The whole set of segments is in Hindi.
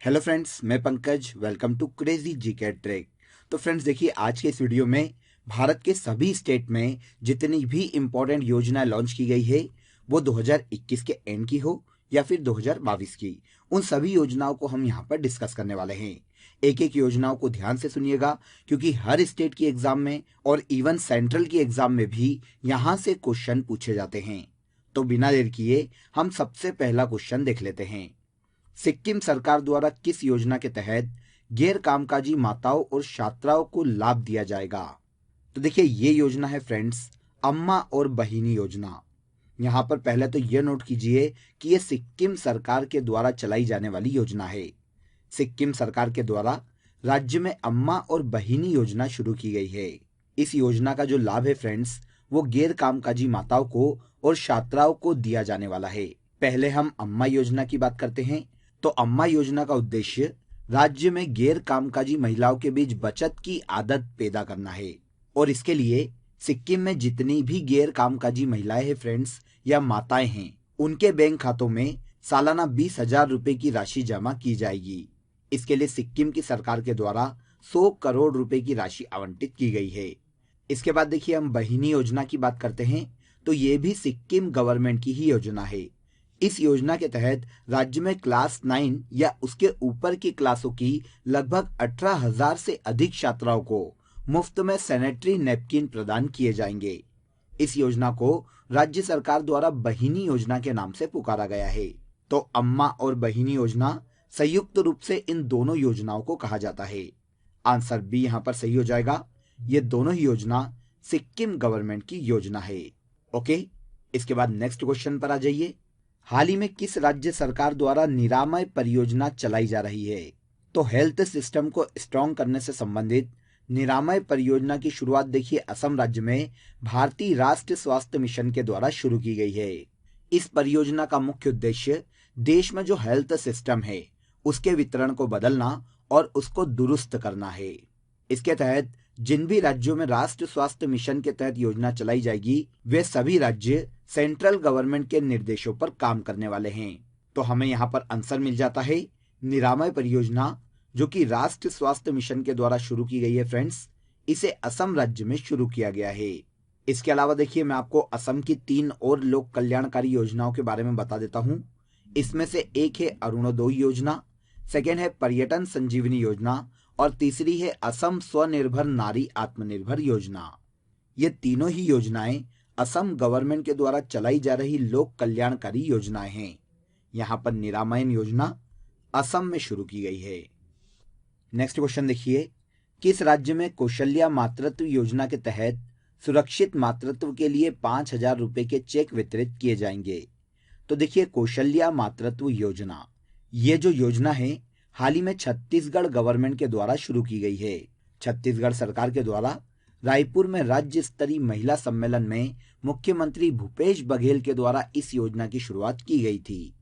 हेलो फ्रेंड्स, मैं Pankaj. Welcome to crazy GK track. तो फ्रेंड्स देखिए, आज के इस वीडियो में भारत के सभी स्टेट में जितनी भी इम्पोर्टेंट योजना लॉन्च की गई है, वो 2021 के एंड की हो या फिर 2022 की, उन सभी योजनाओं को हम यहाँ पर डिस्कस करने वाले हैं। एक एक योजनाओं को ध्यान से सुनिएगा, क्योंकि हर स्टेट की एग्जाम में और इवन सेंट्रल की एग्जाम में भी यहाँ से क्वेश्चन पूछे जाते हैं। तो बिना देर किए हम सबसे पहला क्वेश्चन देख लेते हैं। सिक्किम सरकार द्वारा किस योजना के तहत गैर कामकाजी माताओं और छात्राओं को लाभ दिया जाएगा? तो देखिए, ये योजना है फ्रेंड्स, अम्मा और बहिनी योजना। यहाँ पर पहले तो ये नोट कीजिए कि ये सिक्किम सरकार के द्वारा चलाई जाने वाली योजना है। सिक्किम सरकार के द्वारा राज्य में अम्मा और बहिनी योजना शुरू की गई है। इस योजना का जो लाभ है फ्रेंड्स, वो गैर कामकाजी माताओं को और छात्राओं को दिया जाने वाला है। पहले हम अम्मा योजना की बात करते हैं। तो अम्मा योजना का उद्देश्य राज्य में गैर कामकाजी महिलाओं के बीच बचत की आदत पैदा करना है। और इसके लिए सिक्किम में जितनी भी गैर कामकाजी महिलाएं हैं फ्रेंड्स या माताएं हैं, उनके बैंक खातों में सालाना 20,000 रुपए की राशि जमा की जाएगी। इसके लिए सिक्किम की सरकार के द्वारा 100 करोड़ रुपए की राशि आवंटित की गई है। इसके बाद देखिए, हम बहिनी योजना की बात करते हैं। तो ये भी सिक्किम गवर्नमेंट की ही योजना है। इस योजना के तहत राज्य में क्लास 9 या उसके ऊपर की क्लासों की लगभग 18,000 से अधिक छात्राओं को मुफ्त में सैनिटरी नैपकिन प्रदान किए जाएंगे। इस योजना को राज्य सरकार द्वारा बहिनी योजना के नाम से पुकारा गया है। तो अम्मा और बहिनी योजना, संयुक्त रूप से इन दोनों योजनाओं को कहा जाता है। आंसर बी यहाँ पर सही हो जाएगा। ये दोनों ही योजना सिक्किम गवर्नमेंट की योजना है। ओके, इसके बाद नेक्स्ट क्वेश्चन पर आ जाइए। हाल ही में किस राज्य सरकार द्वारा निरामय परियोजना चलाई जा रही है? तो हेल्थ सिस्टम को स्ट्रॉन्ग करने से संबंधित निरामय परियोजना की शुरुआत देखिए, असम राज्य में भारतीय राष्ट्रीय स्वास्थ्य मिशन के द्वारा शुरू की गई है। इस परियोजना का मुख्य उद्देश्य देश में जो हेल्थ सिस्टम है, उसके वितरण को बदलना और उसको दुरुस्त करना है। इसके तहत जिन भी राज्यों में राष्ट्रीय स्वास्थ्य मिशन के तहत योजना चलाई जाएगी, वे सभी राज्य सेंट्रल गवर्नमेंट के निर्देशों पर काम करने वाले हैं। तो हमें यहाँ पर आंसर मिल जाता है निरामय परियोजना, जो कि राष्ट्रीय स्वास्थ्य मिशन के द्वारा शुरू की गई है फ्रेंड्स। इसे असम राज्य में शुरू किया गया है। इसके अलावा देखिए, मैं आपको असम की 3 और लोक कल्याणकारी योजनाओं के बारे में बता देता हूँ। इसमें से एक है अरुणोदय योजना, सेकेंड है पर्यटन संजीवनी योजना और तीसरी है असम स्वनिर्भर नारी आत्मनिर्भर योजना। ये तीनों ही योजनाएं असम गवर्नमेंट के द्वारा चलाई जा रही लोक कल्याणकारी योजनाएं हैं। यहाँ पर निरामयन योजना असम में शुरू की गई है। नेक्स्ट क्वेश्चन देखिए, किस राज्य में कौशल्या मातृत्व योजना के तहत सुरक्षित मातृत्व के लिए 5,000 रुपए के चेक वितरित किए जाएंगे? तो देखिए, कौशल्या मातृत्व योजना, ये जो योजना है, हाल ही में छत्तीसगढ़ गवर्नमेंट के द्वारा शुरू की गई है। छत्तीसगढ़ सरकार के द्वारा रायपुर में राज्य स्तरीय महिला सम्मेलन में मुख्यमंत्री भूपेश बघेल के द्वारा इस योजना की शुरुआत की गई थी।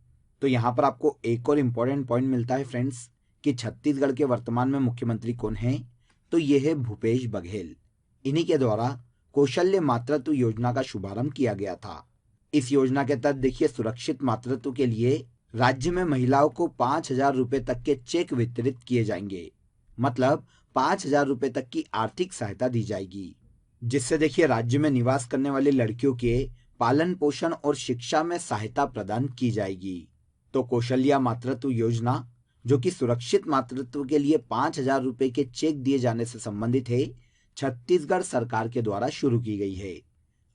तो यहाँ पर आपको एक और इम्पोर्टेंट पॉइंट मिलता है फ्रेंड्स, कि छत्तीसगढ़ के वर्तमान में मुख्यमंत्री कौन हैं? तो ये है भूपेश बघेल। इन्हीं के द्वारा कौशल्य मातृत्व योजना का शुभारंभ किया गया था। इस योजना के तहत देखिए, सुरक्षित मातृत्व के लिए राज्य में महिलाओं को 5,000 रुपए तक के चेक वितरित किए जाएंगे। मतलब 5,000 रुपए तक की आर्थिक सहायता दी जाएगी, जिससे देखिए राज्य में निवास करने वाली लड़कियों के पालन पोषण और शिक्षा में सहायता प्रदान की जाएगी। तो कौशल्या मातृत्व योजना, जो कि सुरक्षित मातृत्व के लिए 5,000 रुपए के चेक दिए जाने से संबंधित है, छत्तीसगढ़ सरकार के द्वारा शुरू की गई है।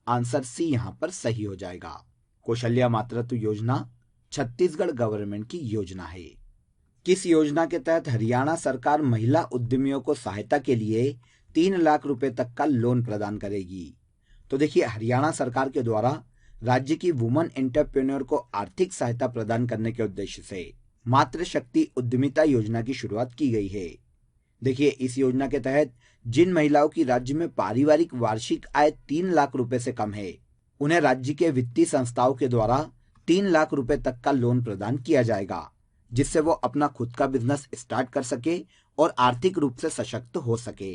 आंसर सी यहाँ पर सही हो जाएगा। कौशल्या मातृत्व योजना छत्तीसगढ़ गवर्नमेंट की योजना है। किस योजना के तहत हरियाणा सरकार महिला उद्यमियों को सहायता के लिए 3 लाख रुपए तक का लोन प्रदान करेगी? तो देखिए, हरियाणा सरकार के द्वारा राज्य की वुमन एंटरप्रेन्योर को आर्थिक सहायता प्रदान करने के उद्देश्य से मातृशक्ति उद्यमिता योजना की शुरुआत की गई है। देखिए, इस योजना के तहत जिन महिलाओं की राज्य में पारिवारिक वार्षिक आय 3 लाख रुपए से कम है, उन्हें राज्य के वित्तीय संस्थाओं के द्वारा 3 लाख रुपए तक का लोन प्रदान किया जाएगा, जिससे वो अपना खुद का बिजनेस स्टार्ट कर सके और आर्थिक रूप से सशक्त हो सके।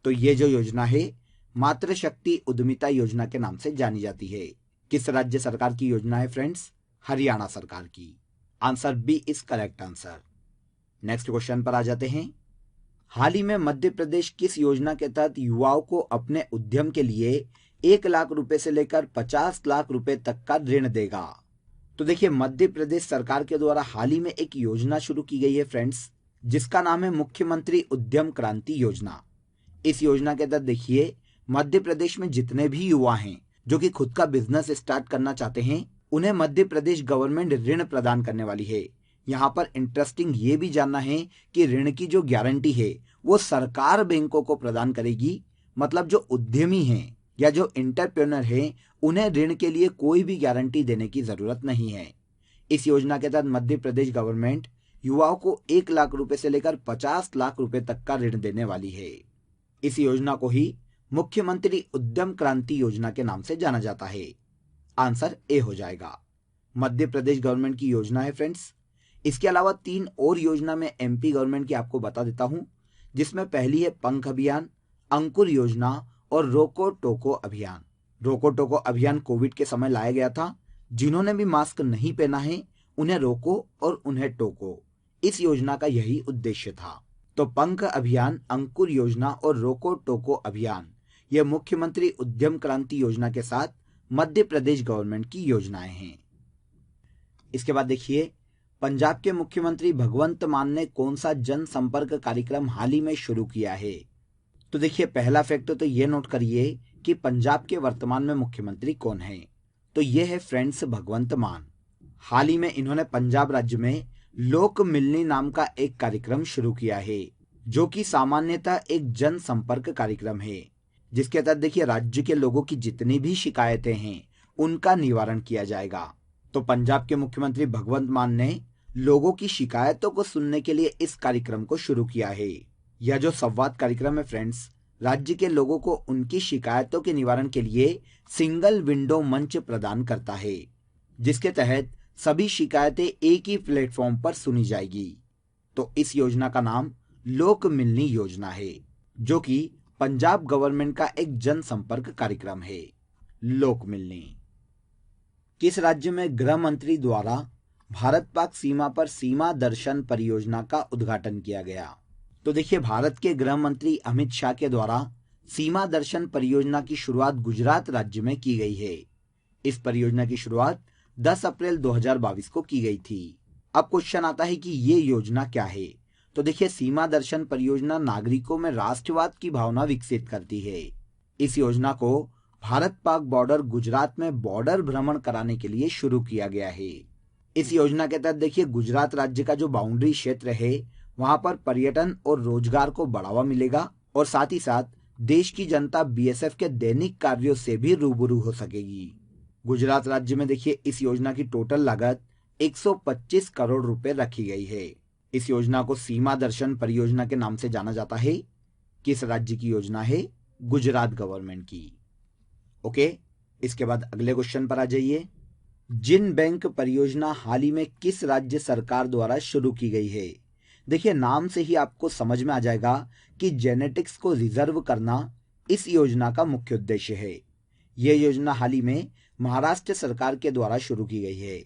तो ये जो योजना है, मातृशक्ति उद्यमिता योजना के नाम से जानी जाती है। किस राज्य सरकार की योजना है फ्रेंड्स? हरियाणा सरकार की। Answer B is correct answer. Next question पर आ जाते हैं। हाल ही में मध्य प्रदेश किस योजना के तहत युवाओं को अपने उद्यम के लिए 1 लाख रुपए से लेकर 50 लाख रुपए तक का ऋण देगा? तो देखिए, मध्य प्रदेश सरकार के द्वारा हाल ही में एक योजना शुरू की गई है फ्रेंड्स, जिसका नाम है मुख्यमंत्री उद्यम क्रांति योजना। इस योजना के तहत देखिए, मध्य प्रदेश में जितने भी युवा हैं जो कि खुद का बिजनेस स्टार्ट करना चाहते हैं, उन्हें मध्य प्रदेश गवर्नमेंट ऋण प्रदान करने वाली है। यहाँ पर इंटरेस्टिंग ये भी जानना है कि ऋण की जो गारंटी है वो सरकार बैंकों को प्रदान करेगी। मतलब जो उद्यमी हैं या जो एंटरप्रेन्योर हैं, उन्हें ऋण के लिए कोई भी गारंटी देने की जरूरत नहीं है। इस योजना के तहत मध्य प्रदेश गवर्नमेंट युवाओं को 1 लाख रुपए से लेकर 50 लाख रुपए तक का ऋण देने वाली है। इस योजना को ही मुख्यमंत्री उद्यम क्रांति योजना के नाम से जाना जाता है। आंसर ए हो जाएगा। मध्य प्रदेश गवर्नमेंट की योजना है फ्रेंड्स। इसके अलावा 3 और योजना में एमपी गवर्नमेंट की आपको बता देता हूं, जिसमें पहली है पंख अभियान, अंकुर योजना और रोको टोको अभियान। रोको टोको अभियान कोविड के समय लाया गया था। जिन्होंने भी मास्क नहीं पहना है उन्हें रोको और उन्हें टोको, इस योजना का यही उद्देश्य था। तो पंख अभियान, अंकुर योजना और रोको टोको अभियान, यह मुख्यमंत्री उद्यम क्रांति योजना के साथ मध्य प्रदेश गवर्नमेंट की योजनाएं हैं। इसके बाद देखिए, पंजाब के मुख्यमंत्री भगवंत मान ने कौन सा जनसंपर्क कार्यक्रम हाल ही में शुरू किया है? तो देखिए, पहला फैक्ट तो ये नोट करिए कि पंजाब के वर्तमान में मुख्यमंत्री कौन है। तो ये है फ्रेंड्स भगवंत मान। हाल ही में इन्होंने पंजाब राज्य में लोक मिलनी नाम का एक कार्यक्रम शुरू किया है, जो कि सामान्यतः एक जनसंपर्क कार्यक्रम है, जिसके तहत देखिए राज्य के लोगों की जितनी भी शिकायतें हैं उनका निवारण किया जाएगा। तो पंजाब के मुख्यमंत्री भगवंत मान ने लोगों की शिकायतों को सुनने के लिए इस कार्यक्रम को शुरू किया है। यह जो संवाद कार्यक्रम है फ्रेंड्स, राज्य के लोगों को उनकी शिकायतों के निवारण के लिए सिंगल विंडो मंच प्रदान करता है, जिसके तहत सभी शिकायतें एक ही प्लेटफॉर्म पर सुनी जाएगी। तो इस योजना का नाम लोक मिलनी योजना है, जो कि पंजाब गवर्नमेंट का एक जनसंपर्क कार्यक्रम है। लोक मिलनी। किस राज्य में गृह मंत्री द्वारा भारत पाक सीमा पर सीमा दर्शन परियोजना का उद्घाटन किया गया? तो देखिए, भारत के गृह मंत्री अमित शाह के द्वारा सीमा दर्शन परियोजना की शुरुआत गुजरात राज्य में की गई है। इस परियोजना की शुरुआत 10 अप्रैल 2022 को की गई थी। अब क्वेश्चन आता है कि ये योजना क्या है? तो देखिए, सीमा दर्शन परियोजना नागरिकों में राष्ट्रवाद की भावना विकसित करती है। इस योजना को भारत पाक बॉर्डर गुजरात में बॉर्डर भ्रमण कराने के लिए शुरू किया गया है। इस योजना के तहत देखिए, गुजरात राज्य का जो बाउंड्री क्षेत्र है वहां पर पर्यटन और रोजगार को बढ़ावा मिलेगा और साथ ही साथ देश की जनता बीएसएफ के दैनिक कार्यों से भी रूबरू हो सकेगी। गुजरात राज्य में देखिए, इस योजना की टोटल लागत 125 करोड़ रुपए रखी गई है। इस योजना को सीमा दर्शन परियोजना के नाम से जाना जाता है। किस राज्य की योजना है? गुजरात गवर्नमेंट की। ओके, इसके बाद अगले क्वेश्चन पर आ जाइए। जिन बैंक परियोजना हाल ही में किस राज्य सरकार द्वारा शुरू की गई है? देखिए, नाम से ही आपको समझ में आ जाएगा कि जेनेटिक्स को रिजर्व करना इस योजना का मुख्य उद्देश्य है। यह योजना हाल ही में महाराष्ट्र सरकार के द्वारा शुरू की गई है।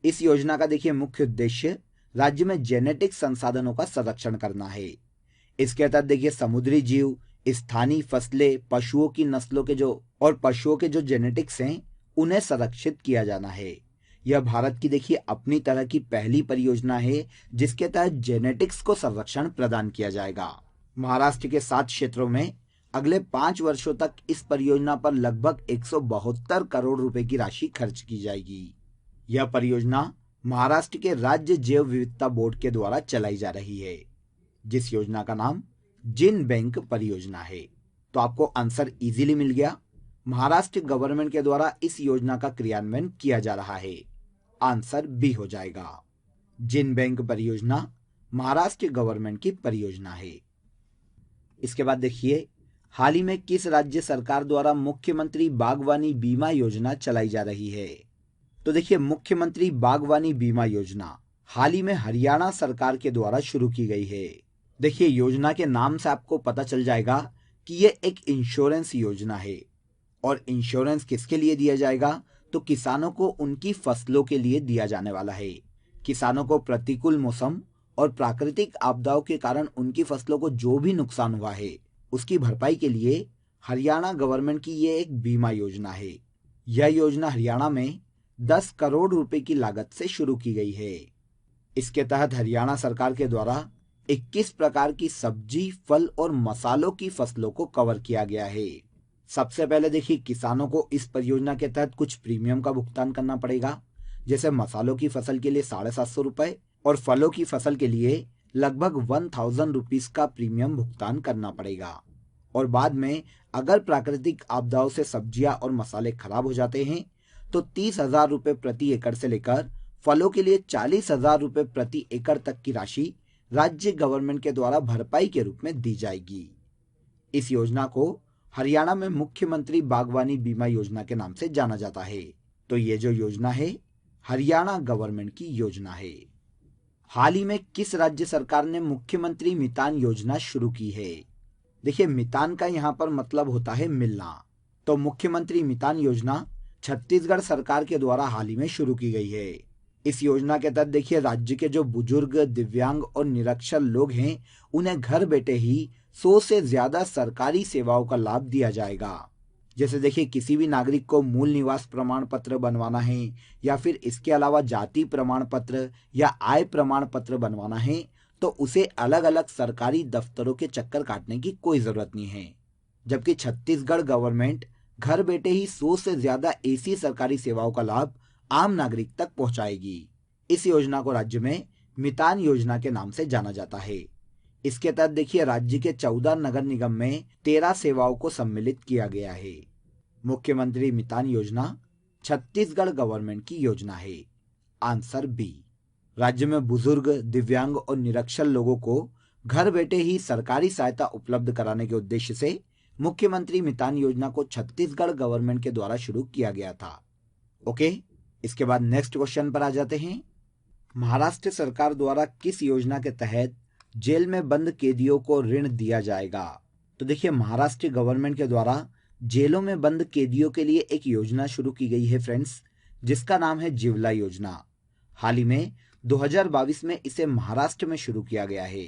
इस योजना का देखिए मुख्य उद्देश्य राज्य में जेनेटिक संसाधनों का संरक्षण करना है। इसके तहत देखिए समुद्री जीव, स्थानीय फसलें, पशुओं की नस्लों के पशुओं के जो जेनेटिक्स हैं उन्हें संरक्षित किया जाना है। यह भारत की देखिए अपनी तरह की पहली परियोजना है जिसके तहत जेनेटिक्स को संरक्षण प्रदान किया जाएगा। महाराष्ट्र के 7 क्षेत्रों में अगले 5 वर्षों तक इस परियोजना पर लगभग 172 करोड़ रुपए की राशि खर्च की जाएगी। यह परियोजना महाराष्ट्र के राज्य जैव विविधता बोर्ड के द्वारा चलाई जा रही है, जिस योजना का नाम जिन बैंक परियोजना है। तो आपको आंसर इजीली मिल गया। महाराष्ट्र गवर्नमेंट के द्वारा इस योजना का क्रियान्वयन किया जा रहा है। आंसर बी हो जाएगा। जिन बैंक परियोजना महाराष्ट्र गवर्नमेंट की परियोजना है। इसके बाद देखिए, हाल ही में किस राज्य सरकार द्वारा मुख्यमंत्री बागवानी बीमा योजना चलाई जा रही है? तो देखिए, मुख्यमंत्री बागवानी बीमा योजना हाल ही में हरियाणा सरकार के द्वारा शुरू की गई है। देखिए, योजना के नाम से आपको पता चल जाएगा कि यह एक इंश्योरेंस योजना है। और इंश्योरेंस किसके लिए दिया जाएगा? तो किसानों को उनकी फसलों के लिए दिया जाने वाला है। किसानों को प्रतिकूल मौसम और प्राकृतिक आपदाओं के कारण उनकी फसलों को जो भी नुकसान हुआ है उसकी भरपाई के लिए हरियाणा गवर्नमेंट की ये एक बीमा योजना है। यह योजना हरियाणा में 10 करोड़ रुपए की लागत से शुरू की गई है। इसके तहत हरियाणा सरकार के द्वारा 21 प्रकार की सब्जी, फल और मसालों की फसलों को कवर किया गया है। सबसे पहले देखिए, किसानों को इस परियोजना के तहत कुछ प्रीमियम का भुगतान करना पड़ेगा। जैसे मसालों की फसल के लिए 750 रुपए और फलों की फसल के लिए लगभग 1000 रुपीज का प्रीमियम भुगतान करना पड़ेगा। और बाद में अगर प्राकृतिक आपदाओं से सब्जियां और मसाले खराब हो जाते हैं तो 30,000 रुपए प्रति एकड़ से लेकर फलों के लिए 40,000 रुपए प्रति एकड़ तक की राशि राज्य गवर्नमेंट के द्वारा भरपाई के रूप में दी जाएगी। इस योजना को हरियाणा में मुख्यमंत्री बागवानी बीमा योजना के नाम से जाना जाता है। तो ये जो योजना है हरियाणा गवर्नमेंट की योजना है। हाल ही में किस राज्य सरकार ने मुख्यमंत्री मितान योजना शुरू की है? देखिए, मितान का यहाँ पर मतलब होता है मिलना। तो मुख्यमंत्री मितान योजना छत्तीसगढ़ सरकार के द्वारा हाल ही में शुरू की गई है। इस योजना के तहत देखिए, राज्य के जो बुजुर्ग, दिव्यांग और निरक्षर लोग हैं उन्हें घर बैठे ही 100 से ज्यादा सरकारी सेवाओं का लाभ दिया जाएगा। जैसे देखिए, किसी भी नागरिक को मूल निवास प्रमाण पत्र बनवाना है या फिर इसके अलावा जाति प्रमाण पत्र या आय प्रमाण पत्र बनवाना है तो उसे अलग अलग सरकारी दफ्तरों के चक्कर काटने की कोई जरूरत नहीं है। जबकि छत्तीसगढ़ गवर्नमेंट घर बैठे ही 100 से ज्यादा ऐसी सरकारी सेवाओं का लाभ आम नागरिक तक पहुंचाएगी। इस योजना को राज्य में मितान योजना के नाम से जाना जाता है। इसके तहत देखिए, राज्य के 14 नगर निगम में 13 सेवाओं को सम्मिलित किया गया है। मुख्यमंत्री मितान योजना छत्तीसगढ़ गवर्नमेंट की योजना है। Answer B. राज्य में बुजुर्ग, दिव्यांग और निरक्षर लोगों को घर बैठे ही सरकारी सहायता उपलब्ध कराने के उद्देश्य से मुख्यमंत्री मितान योजना को छत्तीसगढ़ गवर्नमेंट के द्वारा शुरू किया गया था। ओके, इसके बाद नेक्स्ट क्वेश्चन पर आ जाते हैं। महाराष्ट्र सरकार द्वारा किस योजना के तहत जेल में बंद कैदियों को ऋण दिया जाएगा? तो देखिए, महाराष्ट्र गवर्नमेंट के द्वारा जेलों में बंद कैदियों के लिए एक योजना शुरू की गई है फ्रेंड्स, जिसका नाम है जिवला योजना। हाल ही में 2022 में इसे महाराष्ट्र में शुरू किया गया है।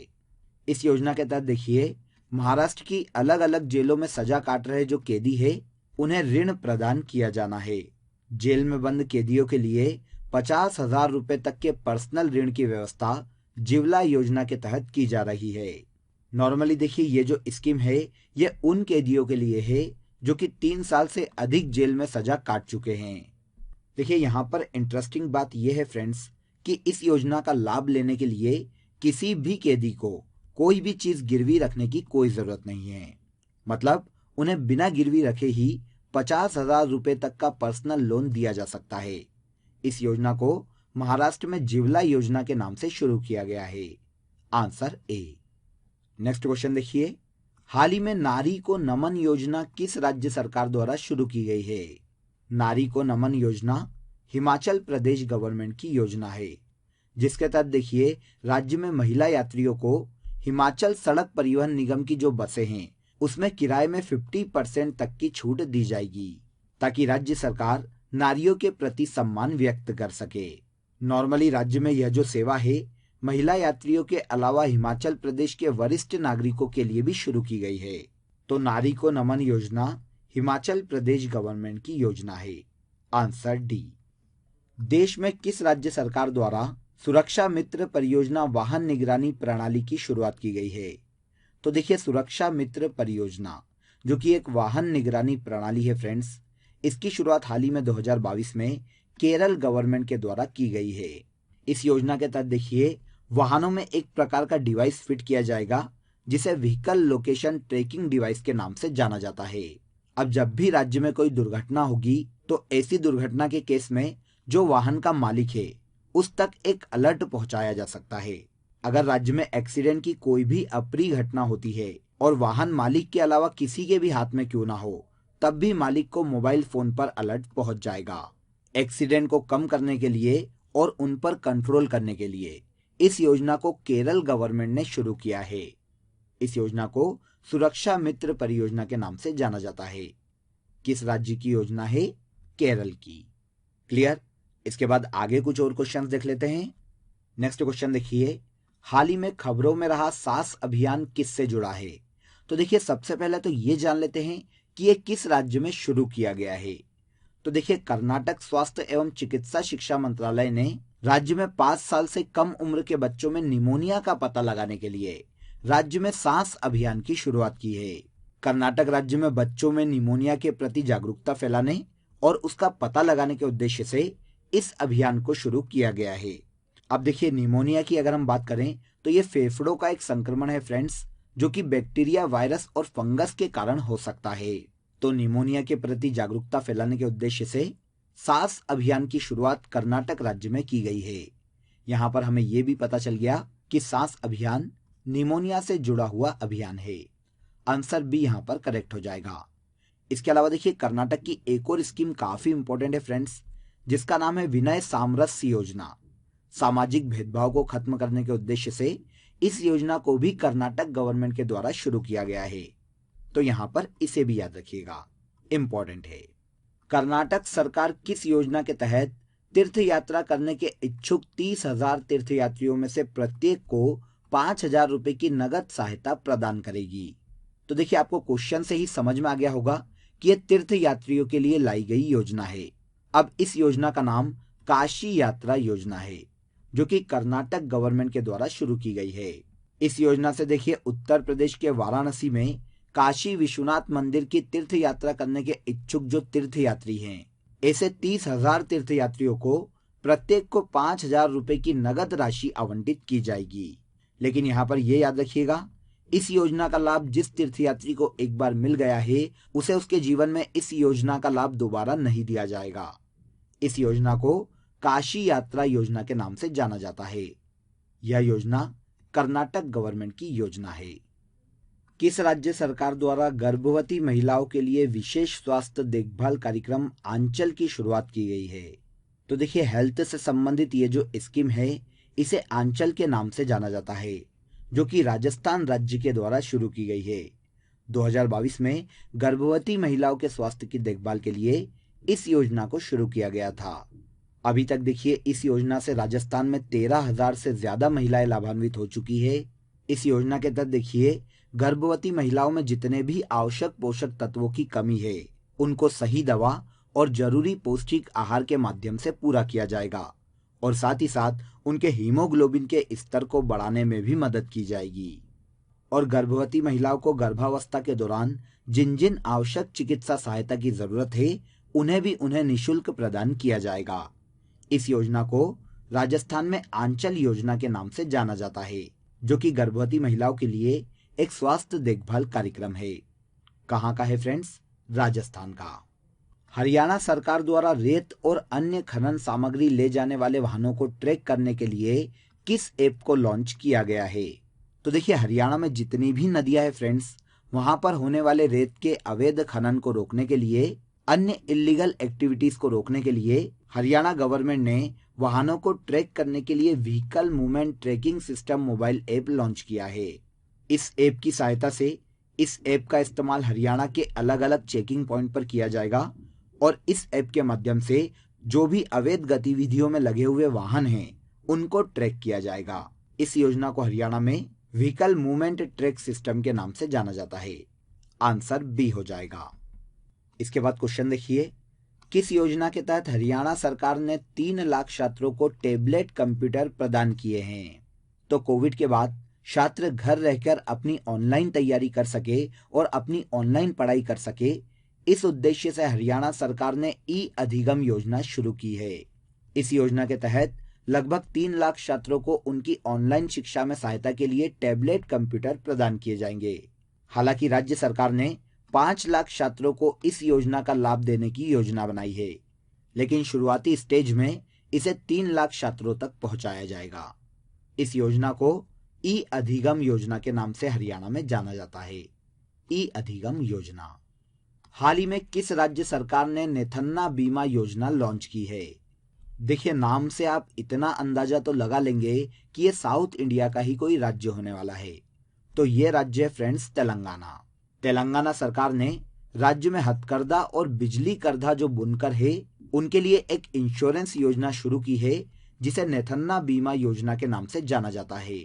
इस योजना के तहत देखिए, महाराष्ट्र की अलग अलग जेलों में सजा काट रहे जो कैदी है उन्हें ऋण प्रदान किया जाना है। जेल में बंद कैदियों के लिए 50,000 रुपए तक के पर्सनल ऋण की व्यवस्था जिवला योजना के तहत की जा रही है। नॉर्मली देखिए, ये जो स्कीम है ये उन कैदियों के लिए है जो कि 3 साल से अधिक जेल में सजा काट चुके हैं। देखिए, यहाँ पर इंटरेस्टिंग बात यह है फ्रेंड्स कि इस योजना का लाभ लेने के लिए किसी भी कैदी को कोई भी चीज गिरवी रखने की कोई जरूरत नहीं है। मतलब उन्हें बिना गिरवी रखे ही 50,000 रुपए तक का पर्सनल लोन दिया जा सकता है। इस योजना को महाराष्ट्र में जिवला योजना के नाम से शुरू किया गया है। Answer A. नेक्स्ट क्वेश्चन देखिए, हाल ही में नारी को नमन योजना किस राज्य सरकार द्वारा शुरू की गई है? नारी को नमन योजना हिमाचल प्रदेश गवर्नमेंट की योजना है, जिसके तहत देखिए, राज्य में महिला यात्रियों को हिमाचल सड़क परिवहन निगम की जो बसें हैं उसमें किराए में 50% तक की छूट दी जाएगी, ताकि राज्य सरकार नारियों के प्रति सम्मान व्यक्त कर सके। नॉर्मली राज्य में यह जो सेवा है महिला यात्रियों के अलावा हिमाचल प्रदेश के वरिष्ठ नागरिकों के लिए भी शुरू की गई है। तो नारी को नमन योजना हिमाचल प्रदेश गवर्नमेंट की योजना है। Answer D. देश में किस राज्य सरकार द्वारा सुरक्षा मित्र परियोजना वाहन निगरानी प्रणाली की शुरुआत की गई है? तो देखिए, सुरक्षा मित्र परियोजना जो कि एक वाहन निगरानी प्रणाली है फ्रेंड्स, इसकी शुरुआत हाल ही में 2022 में केरल गवर्नमेंट के द्वारा की गई है। इस योजना के तहत देखिए, वाहनों में एक प्रकार का डिवाइस फिट किया जाएगा जिसे व्हीकल लोकेशन ट्रैकिंग डिवाइस के नाम से जाना जाता है। अब जब भी राज्य में कोई दुर्घटना होगी तो ऐसी दुर्घटना के केस में जो वाहन का मालिक है उस तक एक अलर्ट पहुंचाया जा सकता है। अगर राज्य में एक्सीडेंट की कोई भी अप्रिय घटना होती है और वाहन मालिक के अलावा किसी के भी हाथ में क्यों ना हो, तब भी मालिक को मोबाइल फोन पर अलर्ट पहुंच जाएगा। एक्सीडेंट को कम करने के लिए और उन पर कंट्रोल करने के लिए इस योजना को केरल गवर्नमेंट ने शुरू किया है। इस योजना को सुरक्षा मित्र परियोजना के नाम से जाना जाता है। किस राज्य की योजना है? केरल की। क्लियर? इसके बाद आगे कुछ और क्वेश्चंस देख लेते हैं। नेक्स्ट क्वेश्चन देखिए, हाल ही में खबरों में रहा सांस अभियान किससे जुड़ा है? तो देखिए, सबसे पहले तो ये जान लेते हैं कि ये किस राज्य में शुरू किया गया है। तो देखिए, कर्नाटक स्वास्थ्य एवं चिकित्सा शिक्षा मंत्रालय ने राज्य में 5 साल से कम उम्र के बच्चों में निमोनिया का पता लगाने के लिए राज्य में सांस अभियान की शुरुआत की है। कर्नाटक राज्य में बच्चों में निमोनिया के प्रति जागरूकता फैलाने और उसका पता लगाने के उद्देश्य से इस अभियान को शुरू किया गया है। अब देखिए, निमोनिया की अगर हम बात करें तो ये फेफड़ों का एक संक्रमण है फ्रेंड्स, जो कि बैक्टीरिया, वायरस और फंगस के कारण हो सकता है। तो निमोनिया के प्रति जागरूकता फैलाने के उद्देश्य से सांस अभियान की शुरुआत कर्नाटक राज्य में की गई है। यहाँ पर हमें यह भी पता चल गया कि सांस अभियान निमोनिया से जुड़ा हुआ अभियान है। आंसर बी यहाँ पर करेक्ट हो जाएगा। इसके अलावा देखिए, कर्नाटक की एक और स्कीम काफी इंपॉर्टेंट है फ्रेंड्स, जिसका नाम है विनय सामरस्य योजना। सामाजिक भेदभाव को खत्म करने के उद्देश्य से इस योजना को भी कर्नाटक गवर्नमेंट के द्वारा शुरू किया गया है। तो यहां पर इसे भी याद रखिएगा, इंपॉर्टेंट है। कर्नाटक सरकार किस योजना के तहत तीर्थ यात्रा करने के इच्छुक 30,000 तीर्थयात्रियों में से प्रत्येक को 5,000 रुपए की नगद सहायता प्रदान करेगी? तो देखिए, आपको क्वेश्चन से ही समझ में आ गया होगा कि यह तीर्थ यात्रियों के लिए लाई गई योजना है। अब इस योजना का नाम काशी यात्रा योजना है, जो कि कर्नाटक गवर्नमेंट के द्वारा शुरू की गई है। इस योजना से देखिए, उत्तर प्रदेश के वाराणसी में काशी विश्वनाथ मंदिर की तीर्थ यात्रा करने के इच्छुक जो तीर्थयात्री हैं, ऐसे 30,000 तीर्थयात्रियों को प्रत्येक को 5,000 रुपए की नगद राशि आवंटित की जाएगी। लेकिन यहाँ पर यह याद रखिएगा, इस योजना का लाभ जिस तीर्थयात्री को एक बार मिल गया है, उसे उसके जीवन में इस योजना का लाभ दोबारा नहीं दिया जाएगा। इस योजना को काशी यात्रा योजना के नाम से जाना जाता है। यह योजना कर्नाटक गवर्नमेंट की योजना है। किस राज्य सरकार द्वारा गर्भवती महिलाओं के लिए विशेष स्वास्थ्य देखभाल कार्यक्रम आंचल की शुरुआत की गई है? तो देखिए, हेल्थ से संबंधित ये जो स्कीम है, इसे आंचल के नाम से जाना जाता है, जो कि राजस्थान राज्य के द्वारा शुरू की गई है। 2022 में गर्भवती महिलाओं के स्वास्थ्य की देखभाल के लिए इस योजना को शुरू किया गया था। अभी तक देखिए, इस योजना से राजस्थान में 13,000 से ज्यादा महिलाएं लाभान्वित हो चुकी है। इस योजना के तहत देखिए, गर्भवती महिलाओं में जितने भी आवश्यक पोषक तत्वों की कमी है, उनको सही दवा और जरूरी पौष्टिक आहार के माध्यम से पूरा किया जाएगा और साथ ही साथ उनके हीमोग्लोबिन के स्तर को बढ़ाने में भी मदद की जाएगी। और गर्भवती महिलाओं को गर्भावस्था के दौरान जिन जिन आवश्यक चिकित्सा सहायता की जरूरत है, उन्हें निःशुल्क प्रदान किया जाएगा। इस योजना को राजस्थान में आंचल योजना के नाम से जाना जाता है, जो कि गर्भवती महिलाओं के लिए एक स्वास्थ्य देखभाल कार्यक्रम है। कहाँ का है फ्रेंड्स? राजस्थान का। हरियाणा सरकार द्वारा रेत और अन्य खनन सामग्री ले जाने वाले वाहनों को ट्रैक करने के लिए किस ऐप को लॉन्च किया गया है? तो देखिए, हरियाणा में जितनी भी नदियां हैं फ्रेंड्स, वहां पर होने वाले रेत के अवैध खनन को रोकने के लिए, अन्य इलीगल एक्टिविटीज को रोकने के लिए हरियाणा गवर्नमेंट ने वाहनों को ट्रैक करने के लिए vehicle movement tracking system mobile app launch किया है। इस ऐप की सहायता से इस ऐप का इस्तेमाल हरियाणा के अलग अलग चेकिंग पॉइंट पर किया जाएगा और इस ऐप के माध्यम से जो भी अवैध गतिविधियों में लगे हुए वाहन हैं, उनको ट्रैक किया जाएगा। इस योजना को हरियाणा में व्हीकल मूवमेंट ट्रैक सिस्टम के नाम से जाना जाता है। आंसर बी हो जाएगा। इसके बाद क्वेश्चन देखिए, किस योजना के तहत हरियाणा सरकार ने 3 लाख छात्रों को टैबलेट कंप्यूटर प्रदान किए हैं? तो कोविड के बाद छात्र घर रहकर अपनी ऑनलाइन तैयारी कर सके और अपनी ऑनलाइन पढ़ाई कर सके, इस उद्देश्य से हरियाणा सरकार ने ई अधिगम योजना शुरू की है। इस योजना के तहत लगभग 3 लाख छात्रों को उनकी ऑनलाइन शिक्षा में सहायता के लिए टैबलेट कंप्यूटर प्रदान किए जाएंगे। हालांकि राज्य सरकार ने 5 लाख छात्रों को इस योजना का लाभ देने की योजना बनाई है, लेकिन शुरुआती स्टेज में इसे 3 लाख छात्रों तक पहुंचाया जाएगा। इस योजना को ई अधिगम योजना के नाम से हरियाणा में जाना जाता है। ई अधिगम योजना। हाल ही में किस राज्य सरकार ने नेथन्ना बीमा योजना लॉन्च की है? देखिए, नाम से आप इतना अंदाजा तो लगा लेंगे कि ये साउथ इंडिया का ही कोई राज्य होने वाला है। तो ये राज्य है फ्रेंड्स तेलंगाना। तेलंगाना सरकार ने राज्य में हथकरघा और बिजली करघा जो बुनकर है, उनके लिए एक इंश्योरेंस योजना शुरू की है, जिसे नेथन्ना बीमा योजना के नाम से जाना जाता है।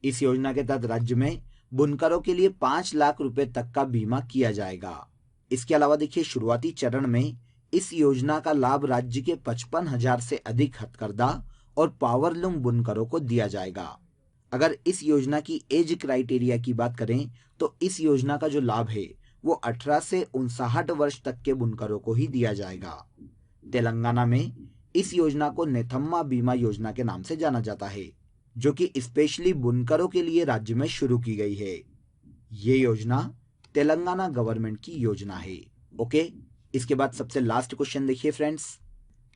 इस योजना के तहत राज्य में बुनकरों के लिए 5 लाख रुपए तक का बीमा किया जाएगा। इसके अलावा देखिए, शुरुआती चरण में इस योजना का लाभ राज्य के 55,000 से अधिक हथकरघा और पावरलूम बुनकरों को दिया जाएगा। अगर इस योजना की एज क्राइटेरिया की बात करें तो इस योजना का जो लाभ है वो 18 से 59 वर्ष तक के बुनकरों को ही दिया जाएगा। तेलंगाना में इस योजना को नेथम्मा बीमा योजना के नाम से जाना जाता है, जो कि स्पेशली बुनकरों के लिए राज्य में शुरू की गई है। ये योजना तेलंगाना गवर्नमेंट की योजना है। ओके, इसके बाद सबसे लास्ट क्वेश्चन देखिए फ्रेंड्स।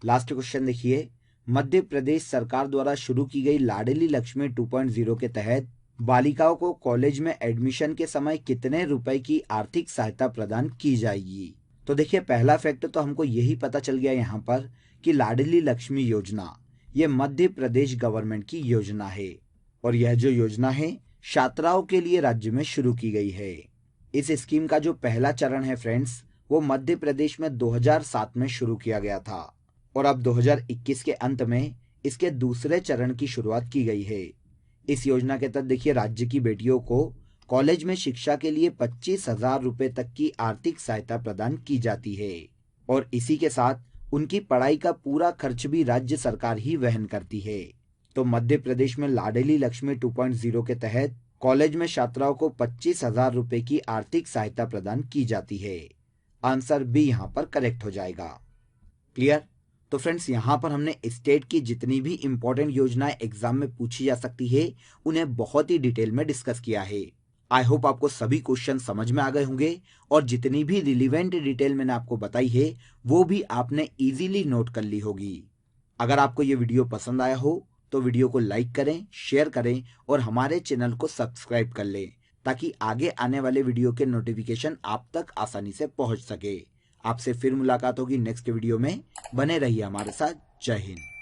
लास्ट क्वेश्चन देखिए, मध्य प्रदेश सरकार द्वारा शुरू की गई लाडली लक्ष्मी 2.0 के तहत बालिकाओं को कॉलेज में एडमिशन के समय कितने रुपए की आर्थिक सहायता प्रदान की जाएगी। तो देखिए, पहला फैक्ट तो हमको यही पता चल गया यहाँ पर कि लाडली लक्ष्मी योजना ये मध्य प्रदेश गवर्नमेंट की योजना है और यह जो योजना है छात्राओं के लिए राज्य में शुरू की गई है। इस स्कीम का जो पहला चरण है फ्रेंड्स, वो मध्य प्रदेश में 2007 में शुरू किया गया था और अब 2021 के अंत में इसके दूसरे चरण की शुरुआत की गई है। इस योजना के तहत देखिए, राज्य की बेटियों को कॉलेज में शिक्षा के लिए 25,000 रुपए तक की आर्थिक सहायता प्रदान की जाती है और इसी के साथ उनकी पढ़ाई का पूरा खर्च भी राज्य सरकार ही वहन करती है। तो मध्य प्रदेश में लाडली लक्ष्मी 2.0 के तहत कॉलेज में छात्राओं को 25,000 रुपए की आर्थिक सहायता प्रदान की जाती है। आंसर बी यहाँ पर करेक्ट हो जाएगा। क्लियर? तो फ्रेंड्स, यहाँ पर हमने स्टेट की जितनी भी इंपॉर्टेंट योजनाएं एग्जाम में पूछी जा सकती है उन्हें बहुत ही डिटेल में डिस्कस किया है। आई होप आपको सभी क्वेश्चन समझ में आ गए होंगे और जितनी भी रिलीवेंट डिटेल मैंने आपको बताई है वो भी आपने इजीली नोट कर ली होगी। अगर आपको ये वीडियो पसंद आया हो तो वीडियो को लाइक करें, शेयर करें और हमारे चैनल को सब्सक्राइब कर लें ताकि आगे आने वाले वीडियो के नोटिफिकेशन आप तक आसानी से पहुंच सके। आपसे फिर मुलाकात होगी नेक्स्ट वीडियो में। बने रहिए हमारे साथ। जय हिंद।